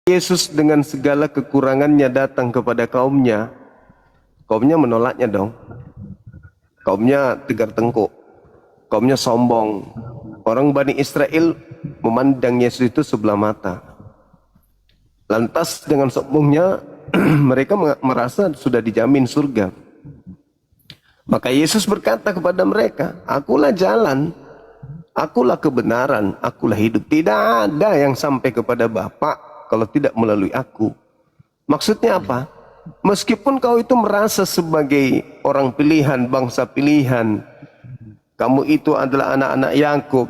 Yesus dengan segala kekurangannya datang kepada kaumnya, kaumnya menolaknya dong. Kaumnya tegar tengkuk, kaumnya sombong. Orang Bani Israel memandang Yesus itu sebelah mata. Lantas dengan sombongnya mereka merasa sudah dijamin surga. Maka Yesus berkata kepada mereka, akulah jalan, akulah kebenaran, akulah hidup. Tidak ada yang sampai kepada Bapa kalau tidak melalui aku. Maksudnya apa? Meskipun kau itu merasa sebagai orang pilihan, bangsa pilihan, kamu itu adalah anak-anak Yakub,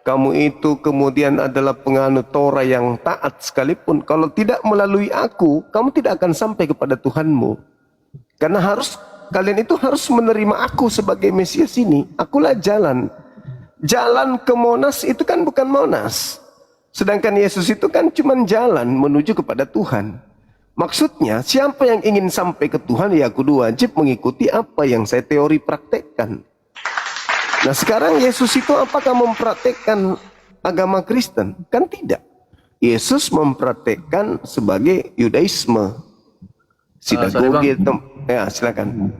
kamu itu kemudian adalah penganut Torah yang taat sekalipun, kalau tidak melalui aku, kamu tidak akan sampai kepada Tuhanmu. Karena kalian itu harus menerima aku sebagai Mesias ini. Akulah jalan. Jalan ke Monas itu kan bukan Monas. Sedangkan Yesus itu kan cuma jalan menuju kepada Tuhan. Maksudnya, siapa yang ingin sampai ke Tuhan, ya kudu wajib mengikuti apa yang saya teori praktekkan. Nah sekarang Yesus itu apakah mempraktekkan agama Kristen? Kan tidak. Yesus mempraktekkan sebagai Yudaisme. Sinagoge, ya silakan.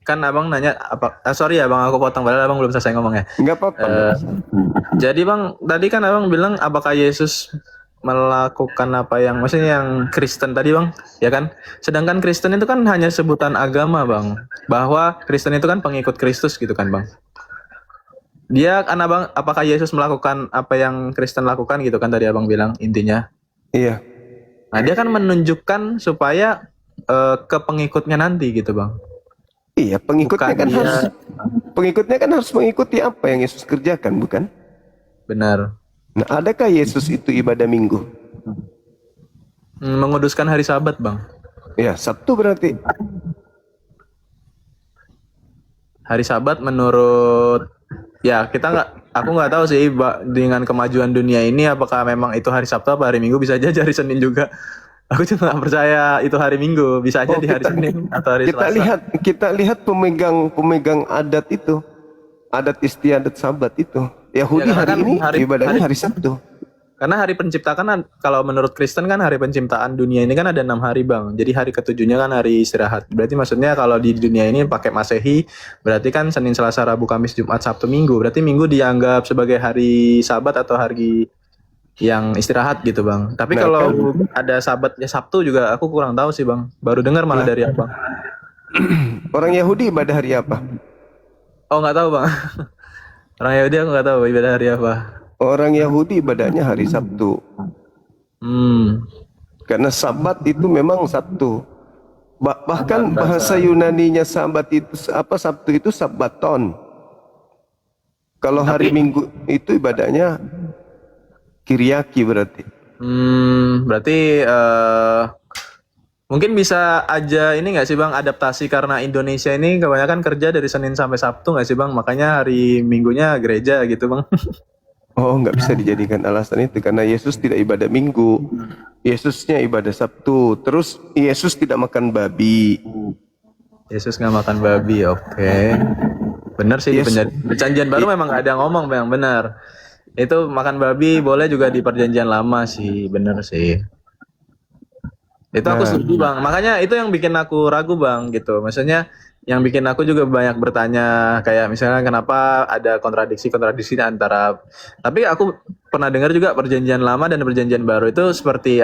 Kan abang nanya apa? Sorry ya bang, aku potong padahal abang belum selesai ngomong ya. Enggak apa-apa. Jadi bang, tadi kan abang bilang apakah Yesus melakukan apa yang maksudnya yang Kristen tadi bang, ya kan? Sedangkan Kristen itu kan hanya sebutan agama bang, bahwa Kristen itu kan pengikut Kristus gitu kan bang. Dia kan abang, apakah Yesus melakukan apa yang Kristen lakukan gitu kan tadi abang bilang intinya? Iya. Nah dia kan menunjukkan supaya ke pengikutnya nanti gitu bang. Iya, pengikutnya kan harus mengikuti apa yang Yesus kerjakan, bukan? Benar. Nah, adakah Yesus itu ibadah minggu? Menguduskan hari Sabat, bang. Ya, Sabtu berarti. Hari Sabat menurut aku nggak tahu sih dengan kemajuan dunia ini apakah memang itu hari Sabtu apa hari Minggu, bisa aja hari Senin juga. Aku cuma nggak percaya itu hari Minggu, bisa aja di hari Senin atau hari Selasa. Kita lihat pemegang adat itu, adat istiadat Sabat itu. Yahudi Ya, hari ini ibadahnya hari Sabtu. Karena hari penciptaan, kalau menurut Kristen kan hari penciptaan dunia ini kan ada 6 hari bang. Jadi hari ketujuhnya kan hari istirahat. Berarti maksudnya kalau di dunia ini pakai Masehi, berarti kan Senin, Selasa, Rabu, Kamis, Jumat, Sabtu, Minggu. Berarti Minggu dianggap sebagai hari Sabat atau hari yang istirahat gitu bang. Tapi kalau ada Sabat ya Sabtu juga aku kurang tahu sih bang. Baru dengar malah dari abang. Orang Yahudi ibadah hari apa? Oh nggak tahu bang. Orang Yahudi aku nggak tahu ibadah hari apa. Orang Yahudi ibadahnya hari Sabtu. Karena Sabat itu memang Sabtu. Bahkan bahasa Yunaninya Sabtu itu Sabaton. Kalau hari Minggu itu ibadahnya Kiriaki berarti. Berarti mungkin bisa aja ini nggak sih bang, adaptasi karena Indonesia ini kebanyakan kerja dari Senin sampai Sabtu nggak sih bang, makanya hari Minggunya gereja gitu bang. Oh, nggak bisa dijadikan alasan itu karena Yesus tidak ibadah Minggu. Yesusnya ibadah Sabtu. Terus Yesus tidak makan babi. Yesus nggak makan babi, oke. Bener sih, di perjanjian baru memang nggak ada ngomong bang, bener. Itu makan babi boleh juga di perjanjian lama sih, bener sih. Itu aku setuju bang, makanya itu yang bikin aku ragu bang gitu. Maksudnya yang bikin aku juga banyak bertanya kayak misalnya kenapa ada kontradiksi antara, tapi aku pernah dengar juga perjanjian lama dan perjanjian baru itu seperti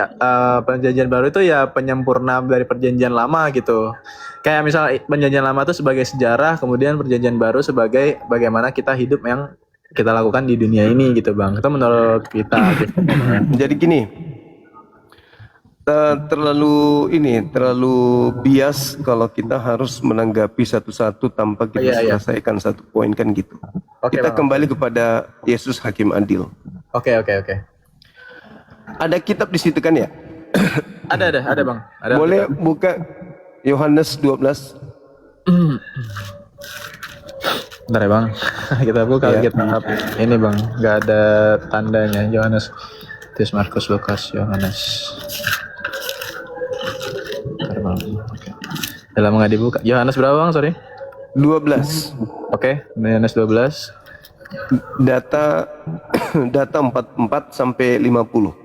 perjanjian baru itu ya penyempurna dari perjanjian lama gitu. Kayak misalnya perjanjian lama itu sebagai sejarah, kemudian perjanjian baru sebagai bagaimana kita hidup yang kita lakukan di dunia ini gitu bang. Itu menurut kita gitu. Jadi gini, terlalu bias kalau kita harus menanggapi satu-satu tanpa kita selesaikan satu poin kan gitu. Kita kembali kepada Yesus Hakim Adil. Oke. Ada kitab di situ kan ya? Ada bang. Ada boleh kitab. Buka Yohanes 12. Bentar ya bang. Kita buka kitab ini bang. Gak ada tandanya. Yohanes, Matius, Markus, Lukas, Yohanes. Dalam nggak dibuka. Yohanes berapa bang? Sorry. 12. Oke, Yohanes 12. Data 44 sampai 50.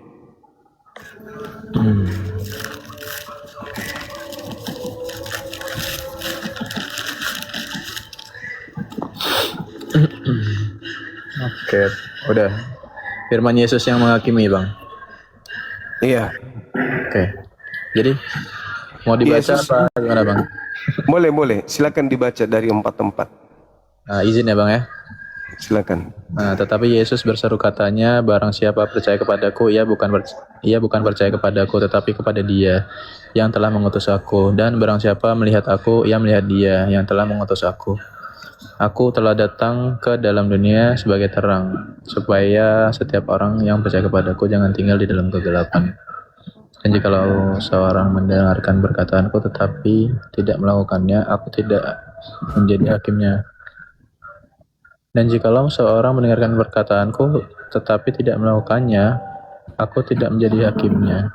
Oke, udah. Firman Yesus yang menghakimi, Bang. Iya. Oke. Jadi mau dibaca Yesus- apa gimana, Bang? Boleh. Silakan dibaca dari 4 tempat. Nah, izin ya, Bang ya. Silakan. Nah, tetapi Yesus berseru katanya, barang siapa percaya kepadaku, ia bukan percaya kepadaku, tetapi kepada Dia yang telah mengutus aku. Dan barang siapa melihat aku, ia melihat Dia yang telah mengutus aku. Aku telah datang ke dalam dunia sebagai terang, supaya setiap orang yang percaya kepadaku jangan tinggal di dalam kegelapan. Dan jikalau seorang mendengarkan perkataanku tetapi tidak melakukannya, aku tidak menjadi hakimnya. Dan jikalau seorang mendengarkan perkataanku tetapi tidak melakukannya, aku tidak menjadi hakimnya.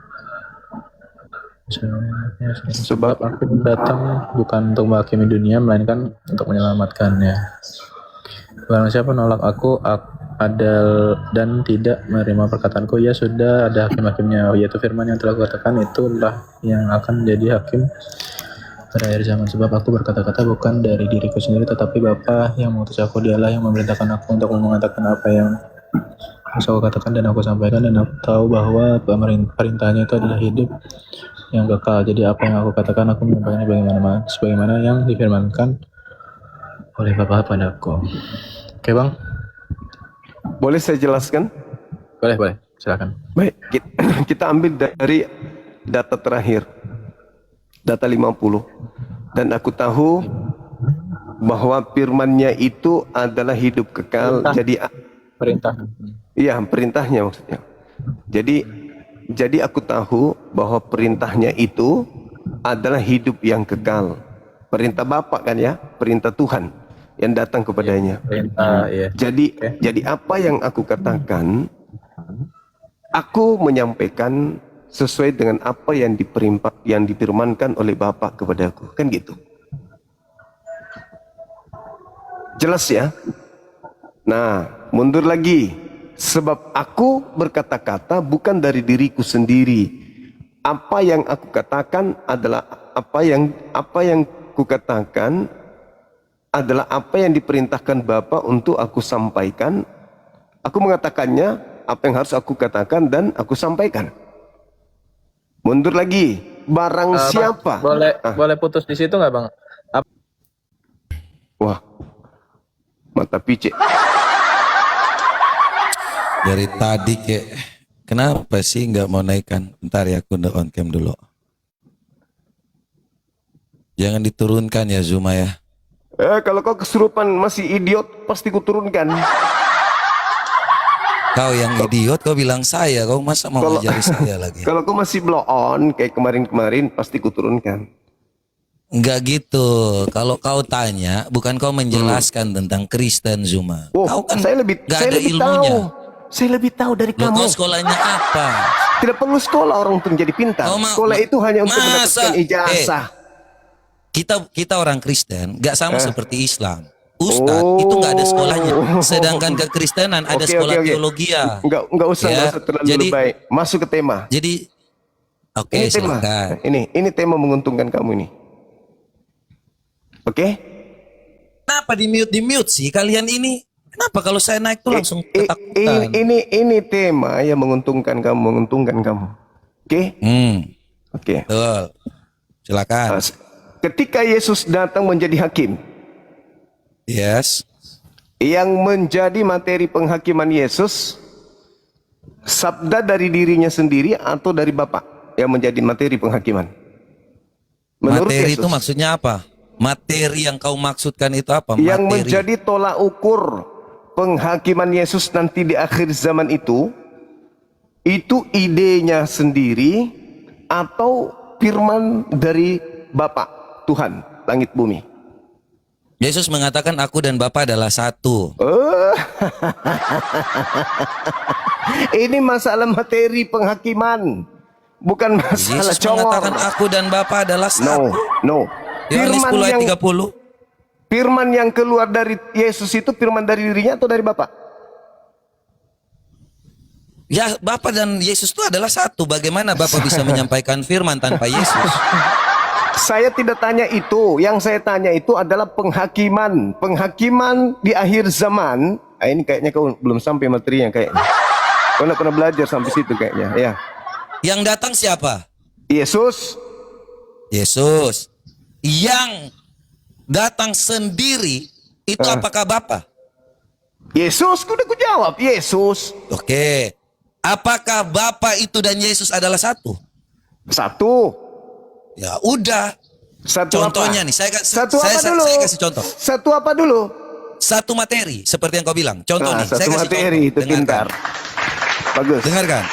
Sebab aku datang bukan untuk menghakimi dunia, melainkan untuk menyelamatkannya. Barang siapa nolak aku dan tidak menerima perkataanku, ya sudah ada hakim-hakimnya, yaitu firman yang telah kukatakan, itulah yang akan menjadi hakim pada akhir zaman. Sebab aku berkata-kata bukan dari diriku sendiri, tetapi Bapa yang mengutus aku, Dialah yang memerintahkan aku untuk mengatakan apa yang harus aku katakan dan aku sampaikan. Dan aku tahu bahwa perintahnya itu adalah hidup yang kekal. Jadi apa yang aku katakan, aku menyampaikannya sebagaimana yang difirmankan oleh Bapa padaku. Oke, Bang? Boleh saya jelaskan? Boleh, silakan. Baik, kita ambil dari data terakhir. Data 50. Dan aku tahu bahwa firman-Nya itu adalah hidup kekal. Perintah. Iya, perintahnya maksudnya. Jadi aku tahu bahwa perintahnya itu adalah hidup yang kekal. Perintah Bapa kan ya, perintah Tuhan yang datang kepadanya. Perintah, iya. Jadi apa yang aku katakan, aku menyampaikan sesuai dengan apa yang difirmankan oleh Bapa kepadaku, kan gitu. Jelas ya? Nah, mundur lagi. Sebab aku berkata-kata bukan dari diriku sendiri. Apa yang aku katakan adalah apa yang kukatakan adalah apa yang diperintahkan Bapa untuk aku sampaikan. Aku mengatakannya apa yang harus aku katakan dan aku sampaikan. Mundur lagi. Barang siapa? Boleh putus di situ nggak, Bang? Wah, mata picik. Dari tadi kenapa sih nggak mau naikkan? Bentar ya, aku on cam dulu. Jangan diturunkan ya Zuma ya. Kalau kau kesurupan masih idiot, pasti kuturunkan. Kau yang idiot, kau bilang saya, kau masa mau ngajari saya lagi? Kalau kau masih blow on kayak kemarin-kemarin, pasti kuturunkan. Enggak gitu. Kalau kau tanya, bukan kau menjelaskan tentang Kristen Zuma. Kau kan saya lebih ada ilmunya. Saya lebih tahu dari Loh, kamu. kau sekolahnya apa? Tidak perlu sekolah orang untuk menjadi pintar. Sekolah itu hanya untuk mendapatkan ijazah. Kita orang Kristen nggak sama seperti Islam. Ustadz itu nggak ada sekolahnya. Sedangkan kekristenan ada sekolah teologia. Nggak usah terlalu lebay. Masuk ke tema. Jadi Ini tema. silakan. Ini tema menguntungkan kamu ini. Oke? Kenapa di mute sih kalian ini? Kenapa kalau saya naik tuh langsung ketakutan? Ini tema yang menguntungkan kamu. Oke? Oke. Betul. Silakan. Ketika Yesus datang menjadi hakim, Yes. yang menjadi materi penghakiman Yesus, sabda dari dirinya sendiri atau dari Bapa yang menjadi materi penghakiman? Menurut Materi Yesus, itu maksudnya apa? Materi yang kau maksudkan itu apa? yang Materi. menjadi tolak ukur penghakiman Yesus nanti di akhir zaman itu idenya sendiri atau firman dari Bapa Tuhan langit bumi? Yesus mengatakan aku dan Bapa adalah satu. Ini masalah materi penghakiman, bukan masalah Yesus congor. mengatakan aku dan Bapa adalah satu. No. Yohanes 10 ayat 30. Firman yang keluar dari Yesus itu firman dari dirinya atau dari Bapa? Ya, Bapa dan Yesus itu adalah satu. Bagaimana Bapa bisa menyampaikan firman tanpa Yesus? Saya tidak tanya itu. Yang saya tanya itu adalah penghakiman. Penghakiman di akhir zaman. Ah, ini kayaknya kau belum sampai materinya kayaknya. Kau nggak pernah belajar sampai situ kayaknya. Ya. Yang datang siapa? Yesus. Yesus. Yang datang sendiri itu apakah Bapa? Yesus, udah ku jawab. Yesus. Oke. Apakah Bapa itu dan Yesus adalah satu? Satu. Ya udah. Satu Contohnya apa? nih, Satu apa dulu? saya kasih contoh. Satu apa dulu? Satu materi, seperti yang kau bilang. Contoh nih, Satu saya kasih materi contoh. itu pintar. Bagus. Dengarkan.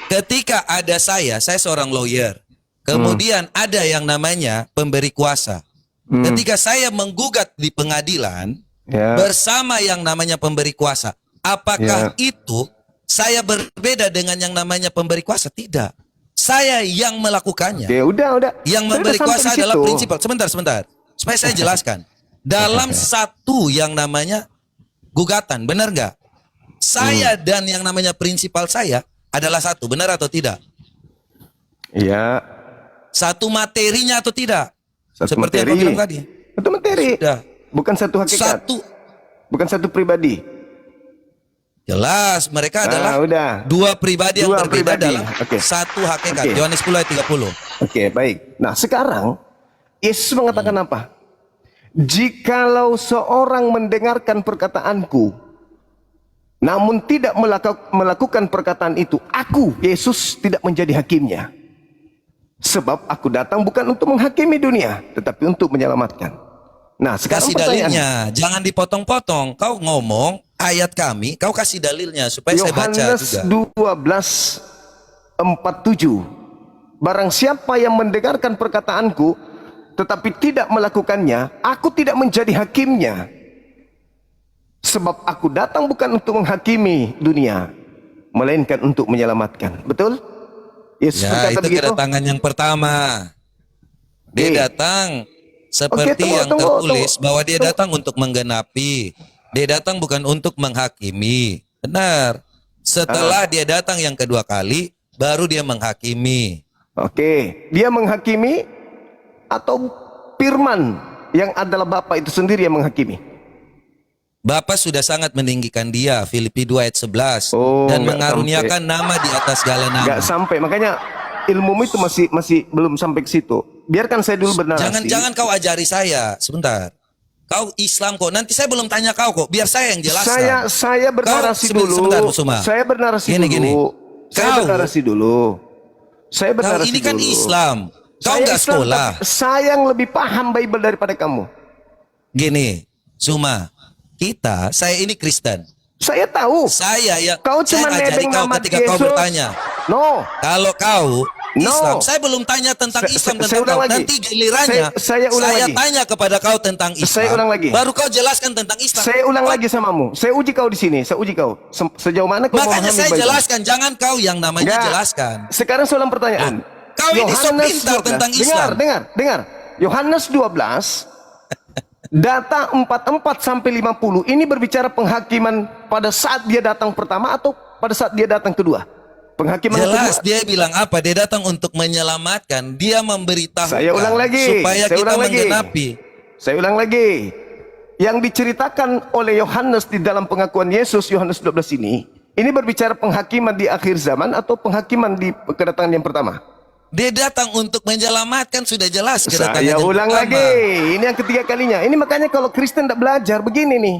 Ketika ada saya seorang lawyer. Kemudian ada yang namanya pemberi kuasa. Ketika saya menggugat di pengadilan Ya. bersama yang namanya pemberi kuasa, apakah itu saya berbeda dengan yang namanya pemberi kuasa? Tidak. Saya yang melakukannya. Ya udah. Yang Saya memberi udah sampai kuasa di adalah situ. prinsipal. Sebentar. Supaya saya jelaskan. Dalam satu yang namanya gugatan, benar nggak? Saya dan yang namanya prinsipal saya adalah satu, benar atau tidak? Iya. Satu materinya atau tidak? Satu Seperti yang materi. kau bilang tadi. Satu materi. Sudah. Bukan satu hakikat. Satu. Bukan satu pribadi. Jelas, mereka adalah udah. dua pribadi yang Dua berbeda pribadi. dalam Oke. satu hakikat. Oke. Yohanes 10 ayat 30. Oke, baik. Nah, sekarang Yesus mengatakan apa? Jikalau seorang mendengarkan perkataanku, namun tidak melakukan perkataan itu, aku, Yesus, tidak menjadi hakimnya. Sebab aku datang bukan untuk menghakimi dunia, tetapi untuk menyelamatkan. Nah, sekarang Kasih dalilnya, jangan dipotong-potong. Kau ngomong ayat kami, kau kasih dalilnya supaya saya baca Yohanes juga. 12:47. Barang siapa yang mendengarkan perkataanku tetapi tidak melakukannya, aku tidak menjadi hakimnya. Sebab aku datang bukan untuk menghakimi dunia, melainkan untuk menyelamatkan. Betul? Yesus Ya, berkata itu begitu. kedatangan yang pertama. Dia Oke. datang seperti Oke, yang tunggu. tertulis bahwa dia datang untuk menggenapi. Dia datang bukan untuk menghakimi. Benar. Setelah dia datang yang kedua kali, baru dia menghakimi. Oke, dia menghakimi atau firman yang adalah Bapa itu sendiri yang menghakimi? Bapa sudah sangat meninggikan dia, Filipi 2 ayat 11, Oh, dan nggak mengaruniakan nama di atas segala nama. Nggak sampai, makanya ilmumu itu masih belum sampai ke situ. Biarkan saya dulu bernarasi. Jangan kau ajari saya, sebentar. Kau Islam kok, nanti saya belum tanya kau kok, biar saya yang jelaskan. Saya bernarasi Kau, dulu. sebentar, Musuma. Saya bernarasi Gini, dulu. gini. Saya Kau- bernarasi dulu. Saya Kau bernarasi ini kan dulu. Islam, kau Saya nggak Islam, sekolah. tapi saya yang lebih paham Bible daripada kamu. Gini, Suma, saya ini Kristen. Saya tahu. Saya yang Kau saya cuma ngajari nebeng kau nama ketika kau Yesus. bertanya. No. Kalau kau No. Islam, saya belum tanya tentang Saya Islam ulang tentang kau. lagi. Nanti gilirannya Saya ulang lagi. tanya kepada kau tentang Islam. Saya ulang lagi. Baru kau jelaskan tentang Islam. Saya ulang lagi samamu. Saya uji kau di sini. Saya uji kau. Sejauh mana kau Makanya memahami saya Bible? jelaskan, jangan kau yang namanya Enggak. jelaskan. Sekarang soalan pertanyaan. Kau ini sok pintar 12. tentang Islam. Dengar. Yohanes 12 data 44 sampai 50 ini berbicara penghakiman pada saat dia datang pertama atau pada saat dia datang kedua? Penghakiman Jelas kedua. dia bilang apa? Dia datang untuk menyelamatkan. Dia memberitahukan Saya ulang lagi. supaya Saya kita ulang lagi. menggenapi. Saya ulang lagi. Yang diceritakan oleh Yohanes di dalam pengakuan Yesus Yohanes 12 ini berbicara penghakiman di akhir zaman atau penghakiman di kedatangan yang pertama? Dia datang untuk menyelamatkan, sudah jelas kedatangan Saya yang ulang pertama. lagi. Ini yang ketiga kalinya. Ini makanya kalau Kristen tidak belajar begini nih.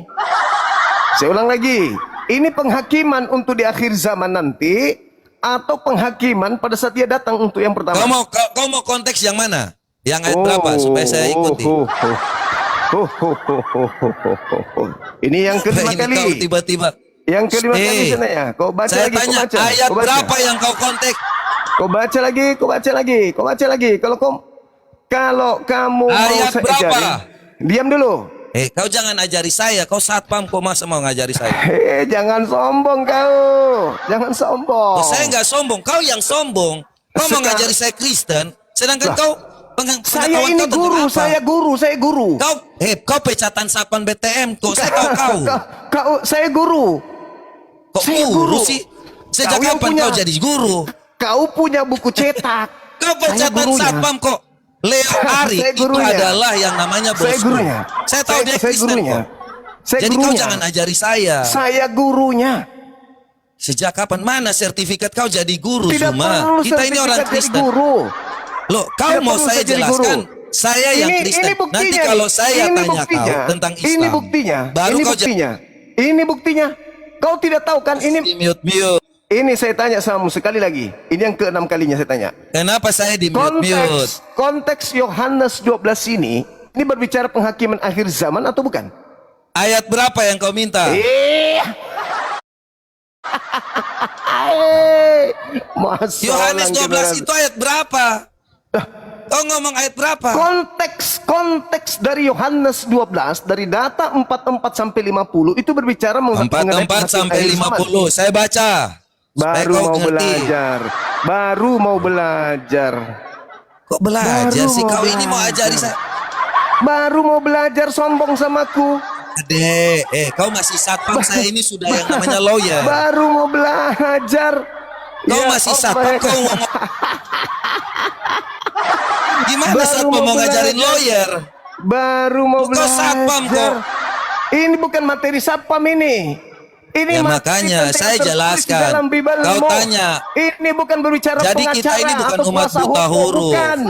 Saya ulang lagi. Ini penghakiman untuk di akhir zaman nanti atau penghakiman pada saat dia datang untuk yang pertama? Kau mau konteks yang mana? Yang ayat berapa supaya saya ikuti? Ini yang kelima Ini kali. kau tiba-tiba. Yang kelima kali sana ya. Kau baca Saya lagi. Kau tanya baca. ayat Kau baca. berapa yang kau konteks? Kau baca lagi. Kau baca lagi. Kau baca lagi. Kalau kamu mau Ayat saya berapa? ajarin, diam dulu. Kau jangan ajari saya. Kau satpam, kau masa mau ngajari saya? Jangan sombong kau. Jangan sombong. Oh, saya nggak sombong. Kau yang sombong. Kau mau Sekarang- ngajari saya Kristen, sedangkan kau Saya pengetahuan ini kau tentang guru, apa? saya guru. Kau pecatan satpam BTM. Saya tahu kau. Saya guru. Kok saya guru guru. sih? Sejak Kau yang kapan punya- kau jadi guru? Kau punya buku cetak. Kau Saya pecatan gurunya. satpam kok. Leo Ari Saya itu gurunya. adalah yang namanya Saya bosku. gurunya. Saya tahu dia Saya Kristen gurunya. kok. Saya Jadi kau gurunya. jangan ajari saya. Saya gurunya. Sejak kapan mana sertifikat kau jadi guru, Tidak Zuma? perlu Kita ini orang sertifikat jadi Kristen. guru. Loh, kau Tidak mau perlu saya jadi jelaskan? guru. Saya yang Kristen. Ini buktinya. Nanti kalau nih. saya Ini tanya buktinya. kau tentang Islam, Ini buktinya. baru ini kau buktinya. Ini buktinya. Kau tidak tahu kan ini? mute. Ini saya tanya sama sekali lagi. Ini yang ke-6 kalinya saya tanya. Kenapa saya di mute? Konteks Yohanes 12 ini berbicara penghakiman akhir zaman atau bukan? Ayat berapa yang kau minta? Masa Yohanes orang 12 itu ayat berapa? Kau ngomong ayat berapa? konteks dari Yohanes 12 dari data 44 sampai 50 itu berbicara mengenai 44 sampai 50. Saya baca. Supaya Baru kau mau ngerti. belajar. Baru mau belajar. Kok belajar Baru sih? mau Kau ini mau ajari belajar. saya? Baru mau belajar sombong samaku. Adek, kau masih satpam, saya ini sudah yang namanya lawyer. Baru mau belajar. Kau Ya, masih oh, satpam, baik. kau ngomong. Gimana Baru satpam mau ngajarin belajar. lawyer? Baru mau Kau belajar. satpam kok. Ini bukan materi satpam ini. Ini Ya, materi makanya tentang saya tertulis di jelaskan. dalam Bibelmu. Kau tanya. Ini bukan berbicara Jadi pengacara kita ini bukan atau umat kuasa buta hukum, huruf. bukan.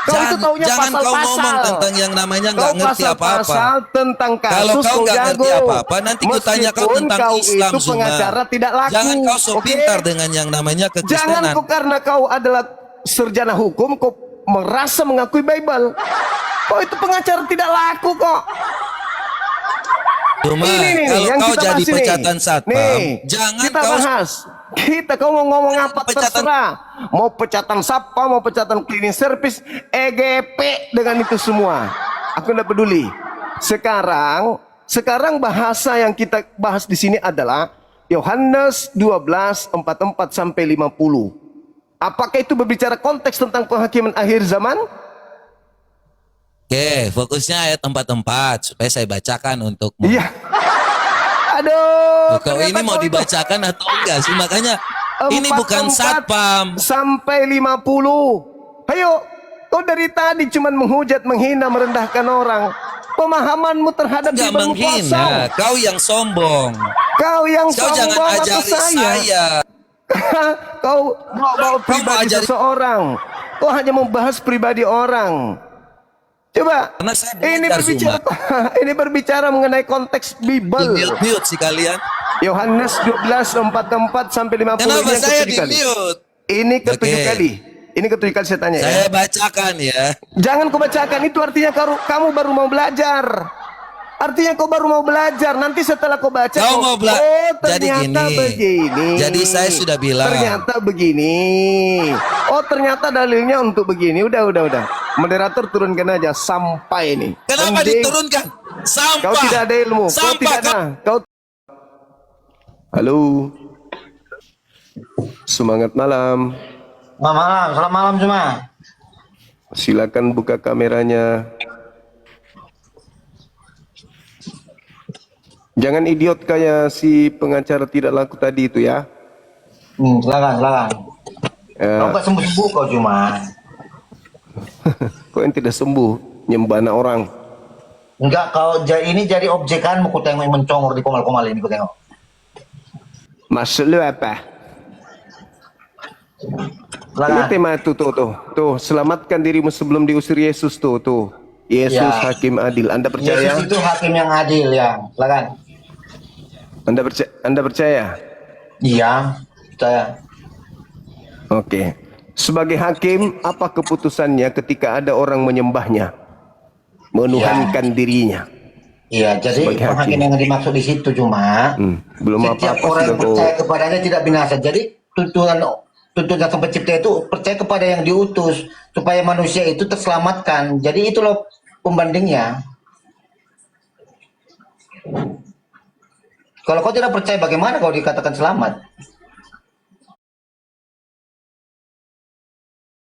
Kau itu taunya Jangan kau pasal-pasal. ngomong tentang yang namanya nggak Kau ngerti apa-apa. pasal-pasal tentang kasus Kalau kau nggak ngerti jago. apa-apa, nanti ku tanya kau Meskipun tentang kau Islam, itu Zuma. pengacara tidak laku. Jangan kau so oke? pintar dengan yang namanya Jangan kekristenan. kau karena kau adalah sarjana hukum, kau merasa mengakui Bible. Kau itu pengacara tidak laku kok. Cuma Ini nih, kalau yang kau kita jadi bahas ini. pecatan satpam, Nih, jangan kita kau bahas. Kau mau ngomong apa Pecatan- terserah. Mau pecatan satpam, mau pecatan cleaning service, EGP dengan itu semua. Aku tidak peduli. Sekarang bahasa yang kita bahas di sini adalah Yohanes 12 44 sampai 50. Apakah itu berbicara konteks tentang penghakiman akhir zaman? Oke, fokusnya ayat 44 supaya saya bacakan untukmu. Iya. Aduh. Kau ini ternyata mau kau itu- dibacakan atau enggak sih? Makanya ini bukan 44 satpam. sampai 50. Ayo, kau dari tadi cuman menghujat, menghina, merendahkan orang. Pemahamanmu terhadap Enggak Bibelmu menghina, kosong. kau yang sombong. Kau yang Kau jangan sombong atau ajari saya? saya. Kau bawa pribadi ajari- seseorang. Kau hanya membahas pribadi orang. Coba. Karena saya Ini belajar, berbicara, ini berbicara mengenai konteks Bible. Mute sih kalian. Yohanes 12 44 sampai 50. Kenapa Ini yang saya ketujuh di kali. mute? Ini ketujuh Oke. kali. Ini ketujuh kali saya tanya ya. Saya bacakan ya. Jangan kau bacakan, itu artinya kamu baru mau belajar. Artinya kau baru mau belajar. Nanti setelah kau baca, Kau mau belajar. oh Jadi ternyata gini. begini. Jadi saya sudah bilang. Ternyata begini. Oh ternyata dalilnya untuk begini. Udah. Moderator turunkan aja sampai ini. Kenapa Mending diturunkan? Sampah. Kau tidak ada ilmu. Kau Sampah. tidak ada. Kau. Halo. Semangat malam. Selamat malam semua. Silakan buka kameranya. Jangan idiot kayak si pengacara tidak laku tadi itu ya. Silakan. Ya. Kau gak sembuh kau cuma. Kau yang tidak sembuh, nyembana orang. Enggak, kau ini jadi objekanmu, ku tengok yang mencongor di komal-komal ini, ku tengok. Maksud lu apa? Ini Silakan. tema itu tuh. Selamatkan dirimu sebelum diusir Yesus tuh. Yesus Ya. hakim adil. Anda percaya? Yesus itu hakim yang adil ya. Silakan. Anda percaya? Iya, saya. Oke. Sebagai hakim, apa keputusannya ketika ada orang menyembahnya, menuhankan dirinya? Iya, jadi Sebagai hakim hakim. yang dimaksud di situ cuma Belum setiap apa-apa orang sudah yang kau. percaya kepadanya tidak binasa. Jadi tuntunan Sang Pencipta itu percaya kepada yang diutus supaya manusia itu terselamatkan. Jadi itu loh pembandingnya. Kalau kau tidak percaya, bagaimana kau dikatakan selamat?